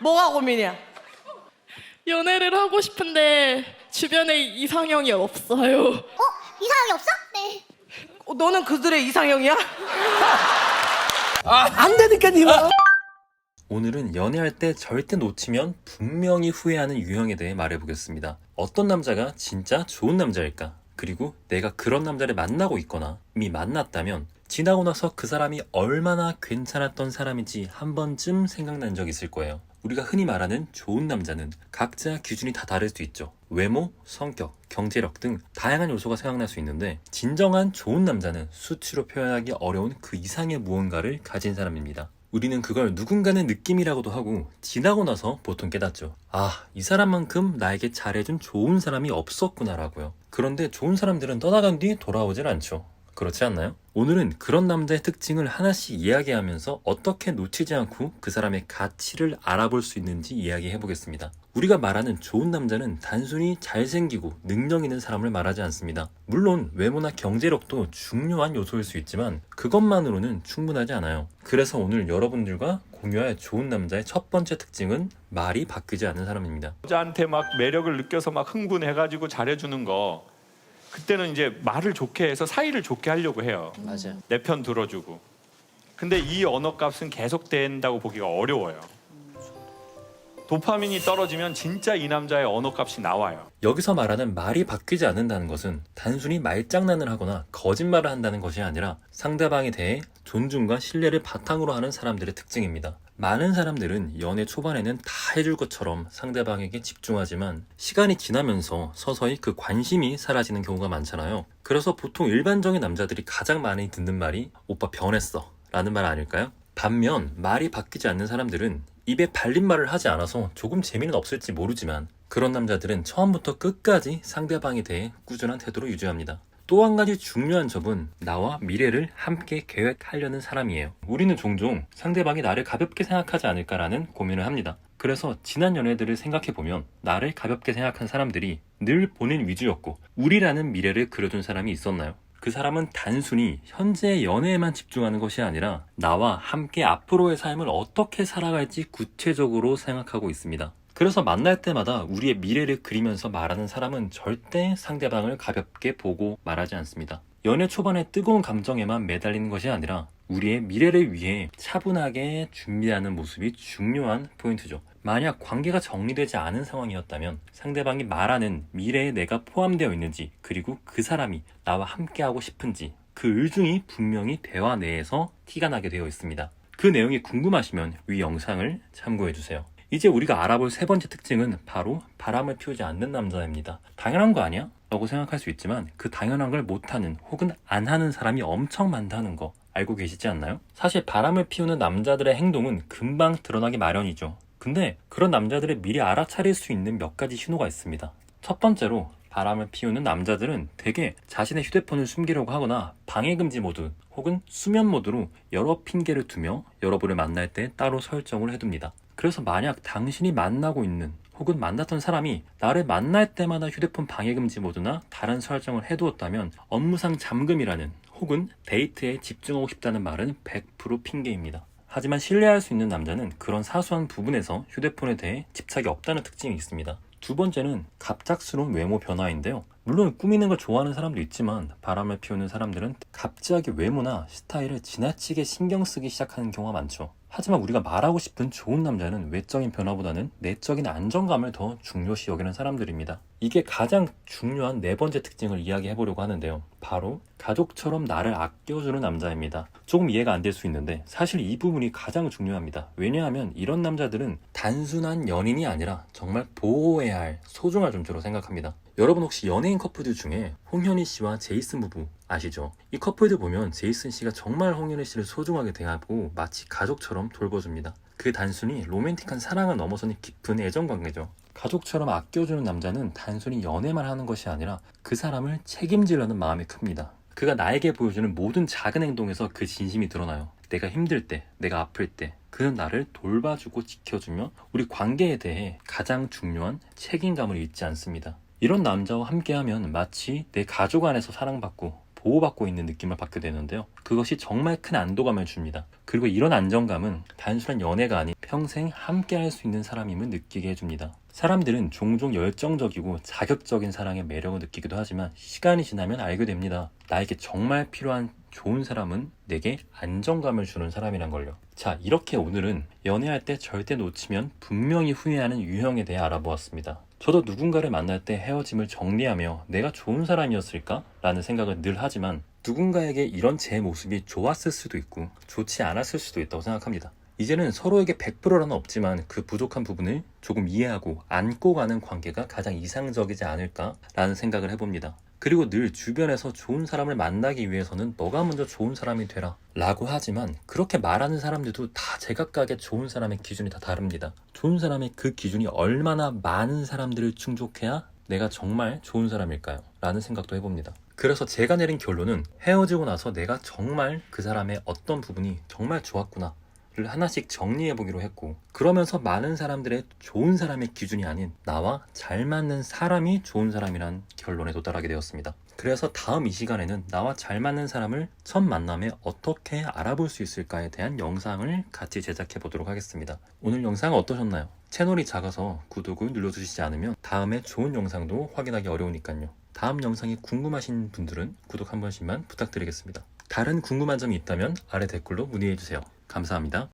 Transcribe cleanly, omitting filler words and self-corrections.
뭐가 고민이야? 연애를 하고 싶은데 주변에 이상형이 없어요. 이상형이 없어? 네. 너는 그들의 이상형이야? 안 되니까 니가. 오늘은 연애할 때 절대 놓치면 분명히 후회하는 유형에 대해 말해보겠습니다. 어떤 남자가 진짜 좋은 남자일까? 그리고 내가 그런 남자를 만나고 있거나 이미 만났다면 지나고 나서 그 사람이 얼마나 괜찮았던 사람인지 한 번쯤 생각난 적 있을 거예요. 우리가 흔히 말하는 좋은 남자는 각자 기준이 다 다를 수 있죠. 외모, 성격, 경제력 등 다양한 요소가 생각날 수 있는데 진정한 좋은 남자는 수치로 표현하기 어려운 그 이상의 무언가를 가진 사람입니다. 우리는 그걸 누군가는 느낌이라고도 하고 지나고 나서 보통 깨닫죠. 아, 이 사람만큼 나에게 잘해준 좋은 사람이 없었구나라고요. 그런데 좋은 사람들은 떠나간 뒤 돌아오질 않죠. 그렇지 않나요? 오늘은 그런 남자의 특징을 하나씩 이야기하면서 어떻게 놓치지 않고 그 사람의 가치를 알아볼 수 있는지 이야기해 보겠습니다. 우리가 말하는 좋은 남자는 단순히 잘생기고 능력 있는 사람을 말하지 않습니다. 물론 외모나 경제력도 중요한 요소일 수 있지만 그것만으로는 충분하지 않아요. 그래서 오늘 여러분들과 공유할 좋은 남자의 첫 번째 특징은 말이 바뀌지 않는 사람입니다. 여자한테 막 매력을 느껴서 막 흥분해가지고 잘해주는 거, 그때는 이제 말을 좋게 해서 사이를 좋게 하려고 해요. 맞아. 내 편 들어주고. 근데 이 언어값은 계속된다고 보기가 어려워요. 도파민이 떨어지면 진짜 이 남자의 언어값이 나와요. 여기서 말하는 말이 바뀌지 않는다는 것은 단순히 말장난을 하거나 거짓말을 한다는 것이 아니라 상대방에 대해 존중과 신뢰를 바탕으로 하는 사람들의 특징입니다. 많은 사람들은 연애 초반에는 다 해줄 것처럼 상대방에게 집중하지만 시간이 지나면서 서서히 그 관심이 사라지는 경우가 많잖아요. 그래서 보통 일반적인 남자들이 가장 많이 듣는 말이 오빠 변했어 라는 말 아닐까요? 반면 말이 바뀌지 않는 사람들은 입에 발린 말을 하지 않아서 조금 재미는 없을지 모르지만 그런 남자들은 처음부터 끝까지 상대방에 대해 꾸준한 태도를 유지합니다. 또 한 가지 중요한 점은 나와 미래를 함께 계획하려는 사람이에요. 우리는 종종 상대방이 나를 가볍게 생각하지 않을까라는 고민을 합니다. 그래서 지난 연애들을 생각해보면 나를 가볍게 생각한 사람들이 늘 본인 위주였고 우리라는 미래를 그려둔 사람이 있었나요? 그 사람은 단순히 현재의 연애에만 집중하는 것이 아니라 나와 함께 앞으로의 삶을 어떻게 살아갈지 구체적으로 생각하고 있습니다. 그래서 만날 때마다 우리의 미래를 그리면서 말하는 사람은 절대 상대방을 가볍게 보고 말하지 않습니다. 연애 초반에 뜨거운 감정에만 매달리는 것이 아니라 우리의 미래를 위해 차분하게 준비하는 모습이 중요한 포인트죠. 만약 관계가 정리되지 않은 상황이었다면 상대방이 말하는 미래에 내가 포함되어 있는지 그리고 그 사람이 나와 함께하고 싶은지 그 의중이 분명히 대화 내에서 티가 나게 되어 있습니다. 그 내용이 궁금하시면 위 영상을 참고해주세요. 이제 우리가 알아볼 세 번째 특징은 바로 바람을 피우지 않는 남자입니다. 당연한 거 아니야? 라고 생각할 수 있지만 그 당연한 걸 못하는 혹은 안 하는 사람이 엄청 많다는 거 알고 계시지 않나요? 사실 바람을 피우는 남자들의 행동은 금방 드러나기 마련이죠. 근데 그런 남자들을 미리 알아차릴 수 있는 몇 가지 신호가 있습니다. 첫 번째로 바람을 피우는 남자들은 대개 자신의 휴대폰을 숨기려고 하거나 방해금지 모드 혹은 수면 모드로 여러 핑계를 두며 여러분을 만날 때 따로 설정을 해둡니다. 그래서 만약 당신이 만나고 있는 혹은 만났던 사람이 나를 만날 때마다 휴대폰 방해금지 모드나 다른 설정을 해두었다면 업무상 잠금이라는 혹은 데이트에 집중하고 싶다는 말은 100% 핑계입니다. 하지만 신뢰할 수 있는 남자는 그런 사소한 부분에서 휴대폰에 대해 집착이 없다는 특징이 있습니다. 두 번째는 갑작스러운 외모 변화인데요. 물론 꾸미는 걸 좋아하는 사람도 있지만 바람을 피우는 사람들은 갑자기 외모나 스타일을 지나치게 신경 쓰기 시작하는 경우가 많죠. 하지만 우리가 말하고 싶은 좋은 남자는 외적인 변화보다는 내적인 안정감을 더 중요시 여기는 사람들입니다. 이게 가장 중요한 네 번째 특징을 이야기해 보려고 하는데요. 바로 가족처럼 나를 아껴주는 남자입니다. 조금 이해가 안 될 수 있는데 사실 이 부분이 가장 중요합니다. 왜냐하면 이런 남자들은 단순한 연인이 아니라 정말 보호해야 할 소중한 존재로 생각합니다. 여러분 혹시 연예인 커플들 중에 홍현희 씨와 제이슨 부부 아시죠? 이 커플들 보면 제이슨 씨가 정말 홍현희 씨를 소중하게 대하고 마치 가족처럼 돌봐줍니다. 그게 단순히 로맨틱한 사랑을 넘어서는 깊은 애정관계죠. 가족처럼 아껴주는 남자는 단순히 연애만 하는 것이 아니라 그 사람을 책임지려는 마음이 큽니다. 그가 나에게 보여주는 모든 작은 행동에서 그 진심이 드러나요. 내가 힘들 때, 내가 아플 때 그는 나를 돌봐주고 지켜주며 우리 관계에 대해 가장 중요한 책임감을 잊지 않습니다. 이런 남자와 함께하면 마치 내 가족 안에서 사랑받고 보호받고 있는 느낌을 받게 되는데요. 그것이 정말 큰 안도감을 줍니다. 그리고 이런 안정감은 단순한 연애가 아닌 평생 함께 할 수 있는 사람임을 느끼게 해줍니다. 사람들은 종종 열정적이고 자극적인 사랑의 매력을 느끼기도 하지만 시간이 지나면 알게 됩니다. 나에게 정말 필요한 좋은 사람은 내게 안정감을 주는 사람이란 걸요. 자, 이렇게 오늘은 연애할 때 절대 놓치면 분명히 후회하는 유형에 대해 알아보았습니다. 저도 누군가를 만날 때 헤어짐을 정리하며 내가 좋은 사람이었을까? 라는 생각을 늘 하지만 누군가에게 이런 제 모습이 좋았을 수도 있고 좋지 않았을 수도 있다고 생각합니다. 이제는 서로에게 100%라는 없지만 그 부족한 부분을 조금 이해하고 안고 가는 관계가 가장 이상적이지 않을까라는 생각을 해봅니다. 그리고 늘 주변에서 좋은 사람을 만나기 위해서는 너가 먼저 좋은 사람이 되라 라고 하지만 그렇게 말하는 사람들도 다 제각각의 좋은 사람의 기준이 다 다릅니다. 좋은 사람의 그 기준이 얼마나 많은 사람들을 충족해야 내가 정말 좋은 사람일까요? 라는 생각도 해봅니다. 그래서 제가 내린 결론은 헤어지고 나서 내가 정말 그 사람의 어떤 부분이 정말 좋았구나 를 하나씩 정리해보기로 했고, 그러면서 많은 사람들의 좋은 사람의 기준이 아닌 나와 잘 맞는 사람이 좋은 사람이란 결론에 도달하게 되었습니다. 그래서 다음 이 시간에는 나와 잘 맞는 사람을 첫 만남에 어떻게 알아볼 수 있을까에 대한 영상을 같이 제작해 보도록 하겠습니다. 오늘 영상 어떠셨나요? 채널이 작아서 구독을 눌러주시지 않으면 다음에 좋은 영상도 확인하기 어려우니까요. 다음 영상이 궁금하신 분들은 구독 한 번씩만 부탁드리겠습니다. 다른 궁금한 점이 있다면 아래 댓글로 문의해주세요. 감사합니다.